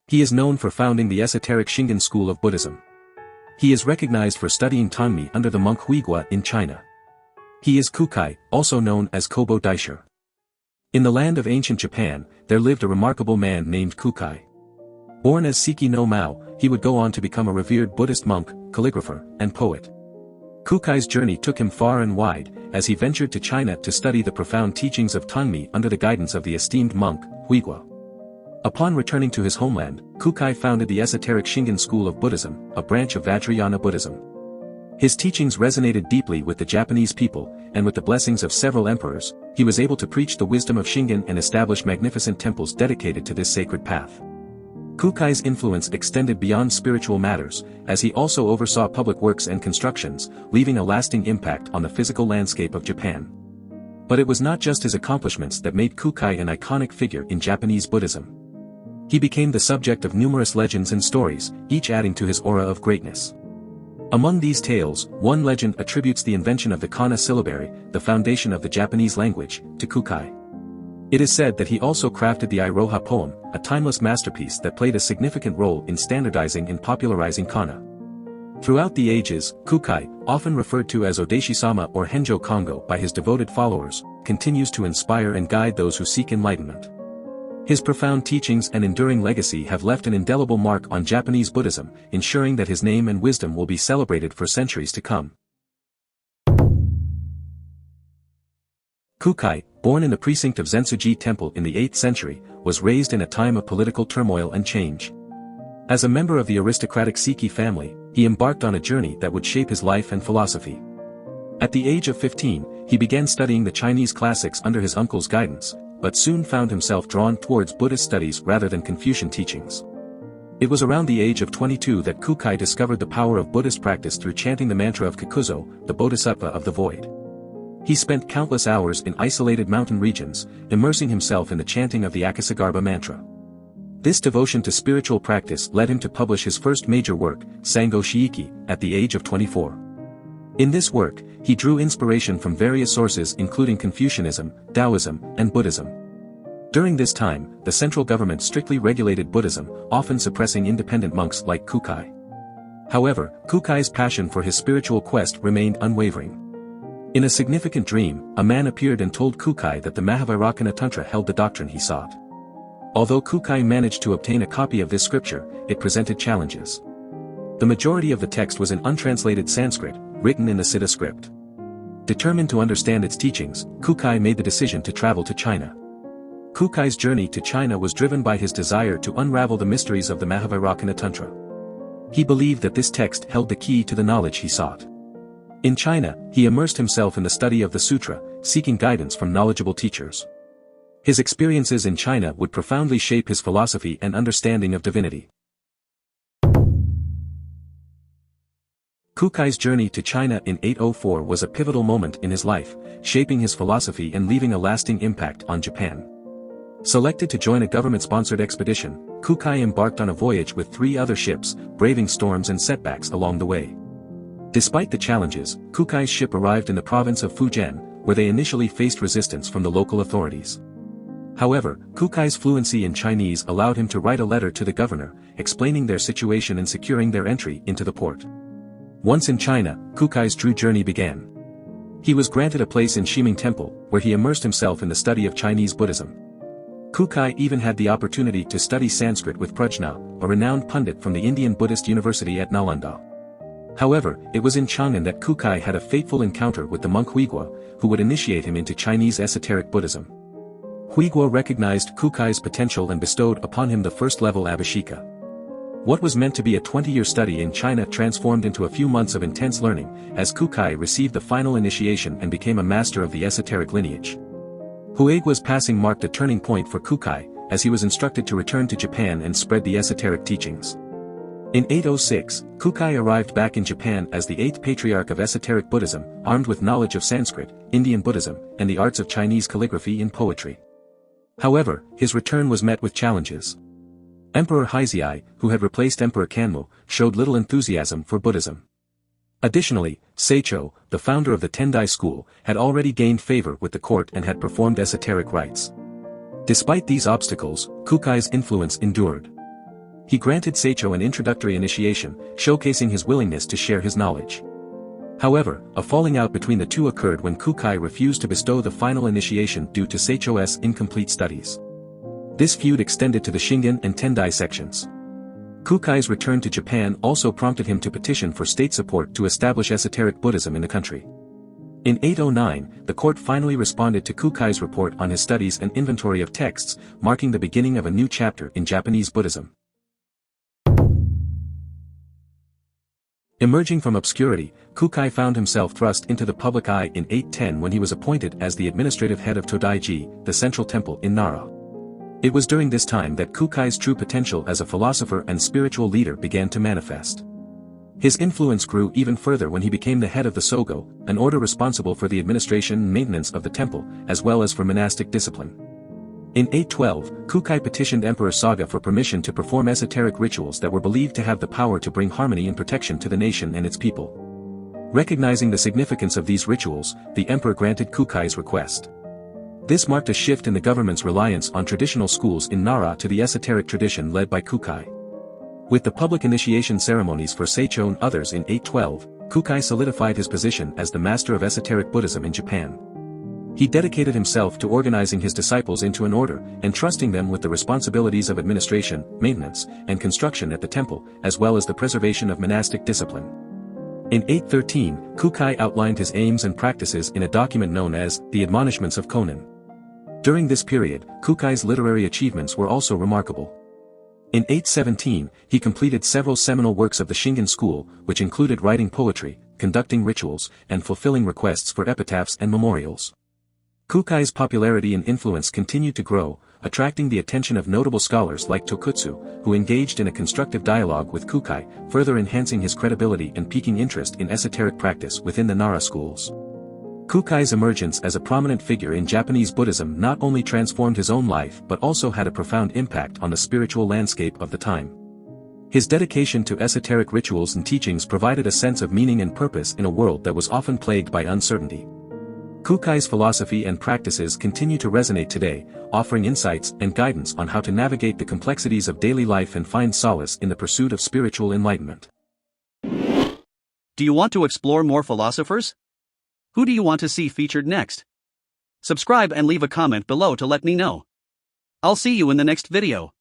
He is known for founding the esoteric Shingon school of Buddhism. He is recognized for studying Tanmi under the monk Huigua in China. He is Kūkai, also known as Kobo Daisher. In the land of ancient Japan, there lived a remarkable man named Kūkai. Born as Seki no Mao, he would go on to become a revered Buddhist monk, calligrapher, and poet. Kūkai's journey took him far and wide, as he ventured to China to study the profound teachings of Tanmi under the guidance of the esteemed monk, Huigua. Upon returning to his homeland, Kūkai founded the esoteric Shingon school of Buddhism, a branch of Vajrayana Buddhism. His teachings resonated deeply with the Japanese people, and with the blessings of several emperors, he was able to preach the wisdom of Shingon and establish magnificent temples dedicated to this sacred path. Kūkai's influence extended beyond spiritual matters, as he also oversaw public works and constructions, leaving a lasting impact on the physical landscape of Japan. But it was not just his accomplishments that made Kūkai an iconic figure in Japanese Buddhism. He became the subject of numerous legends and stories, each adding to his aura of greatness. Among these tales, one legend attributes the invention of the kana syllabary, the foundation of the Japanese language, to Kūkai. It is said that he also crafted the Iroha poem, a timeless masterpiece that played a significant role in standardizing and popularizing kana. Throughout the ages, Kūkai, often referred to as Odashi-sama or Henjo Kongo by his devoted followers, continues to inspire and guide those who seek enlightenment. His profound teachings and enduring legacy have left an indelible mark on Japanese Buddhism, ensuring that his name and wisdom will be celebrated for centuries to come. Kūkai, born in the precinct of Zensuji Temple in the 8th century, was raised in a time of political turmoil and change. As a member of the aristocratic Seki family, he embarked on a journey that would shape his life and philosophy. At the age of 15, he began studying the Chinese classics under his uncle's guidance, but soon found himself drawn towards Buddhist studies rather than Confucian teachings. It was around the age of 22 that Kūkai discovered the power of Buddhist practice through chanting the mantra of Kakuzo, the Bodhisattva of the void. He spent countless hours in isolated mountain regions, immersing himself in the chanting of the Akasagarbha mantra. This devotion to spiritual practice led him to publish his first major work, Sango Shiiki, at the age of 24. In this work, he drew inspiration from various sources including Confucianism, Taoism, and Buddhism. During this time, the central government strictly regulated Buddhism, often suppressing independent monks like Kūkai. However, Kūkai's passion for his spiritual quest remained unwavering. In a significant dream, a man appeared and told Kūkai that the Mahavairakana Tantra held the doctrine he sought. Although Kūkai managed to obtain a copy of this scripture, it presented challenges. The majority of the text was in untranslated Sanskrit, written in the Siddha script. Determined to understand its teachings, Kūkai made the decision to travel to China. Kūkai's journey to China was driven by his desire to unravel the mysteries of the Mahavairakana Tantra. He believed that this text held the key to the knowledge he sought. In China, he immersed himself in the study of the sutra, seeking guidance from knowledgeable teachers. His experiences in China would profoundly shape his philosophy and understanding of divinity. Kūkai's journey to China in 804 was a pivotal moment in his life, shaping his philosophy and leaving a lasting impact on Japan. Selected to join a government-sponsored expedition, Kūkai embarked on a voyage with 3 other ships, braving storms and setbacks along the way. Despite the challenges, Kūkai's ship arrived in the province of Fujian, where they initially faced resistance from the local authorities. However, Kūkai's fluency in Chinese allowed him to write a letter to the governor, explaining their situation and securing their entry into the port. Once in China, Kūkai's true journey began. He was granted a place in Shiming Temple, where he immersed himself in the study of Chinese Buddhism. Kūkai even had the opportunity to study Sanskrit with Prajna, a renowned pundit from the Indian Buddhist University at Nalanda. However, it was in Chang'an that Kūkai had a fateful encounter with the monk Huigua, who would initiate him into Chinese esoteric Buddhism. Huigua recognized Kūkai's potential and bestowed upon him the first-level abhisheka. What was meant to be a 20-year study in China transformed into a few months of intense learning, as Kūkai received the final initiation and became a master of the esoteric lineage. Huigua's passing marked a turning point for Kūkai, as he was instructed to return to Japan and spread the esoteric teachings. In 806, Kūkai arrived back in Japan as the 8th patriarch of esoteric Buddhism, armed with knowledge of Sanskrit, Indian Buddhism, and the arts of Chinese calligraphy and poetry. However, his return was met with challenges. Emperor Heizei, who had replaced Emperor Kanmu, showed little enthusiasm for Buddhism. Additionally, Seicho, the founder of the Tendai school, had already gained favor with the court and had performed esoteric rites. Despite these obstacles, Kūkai's influence endured. He granted Seicho an introductory initiation, showcasing his willingness to share his knowledge. However, a falling out between the two occurred when Kūkai refused to bestow the final initiation due to Seicho's incomplete studies. This feud extended to the Shingen and Tendai sections. Kūkai's return to Japan also prompted him to petition for state support to establish esoteric Buddhism in the country. In 809, the court finally responded to Kūkai's report on his studies and inventory of texts, marking the beginning of a new chapter in Japanese Buddhism. Emerging from obscurity, Kūkai found himself thrust into the public eye in 810 when he was appointed as the administrative head of Todaiji, the central temple in Nara. It was during this time that Kūkai's true potential as a philosopher and spiritual leader began to manifest. His influence grew even further when he became the head of the Sogo, an order responsible for the administration and maintenance of the temple, as well as for monastic discipline. In 812, Kūkai petitioned Emperor Saga for permission to perform esoteric rituals that were believed to have the power to bring harmony and protection to the nation and its people. Recognizing the significance of these rituals, the emperor granted Kūkai's request. This marked a shift in the government's reliance on traditional schools in Nara to the esoteric tradition led by Kūkai. With the public initiation ceremonies for Seicho and others in 812, Kūkai solidified his position as the master of esoteric Buddhism in Japan. He dedicated himself to organizing his disciples into an order, entrusting them with the responsibilities of administration, maintenance, and construction at the temple, as well as the preservation of monastic discipline. In 813, Kūkai outlined his aims and practices in a document known as the Admonishments of Konin. During this period, Kūkai's literary achievements were also remarkable. In 817, he completed several seminal works of the Shingen school, which included writing poetry, conducting rituals, and fulfilling requests for epitaphs and memorials. Kūkai's popularity and influence continued to grow, attracting the attention of notable scholars like Tokutsu, who engaged in a constructive dialogue with Kūkai, further enhancing his credibility and piquing interest in esoteric practice within the Nara schools. Kūkai's emergence as a prominent figure in Japanese Buddhism not only transformed his own life but also had a profound impact on the spiritual landscape of the time. His dedication to esoteric rituals and teachings provided a sense of meaning and purpose in a world that was often plagued by uncertainty. Kūkai's philosophy and practices continue to resonate today, offering insights and guidance on how to navigate the complexities of daily life and find solace in the pursuit of spiritual enlightenment. Do you want to explore more philosophers? Who do you want to see featured next? Subscribe and leave a comment below to let me know. I'll see you in the next video.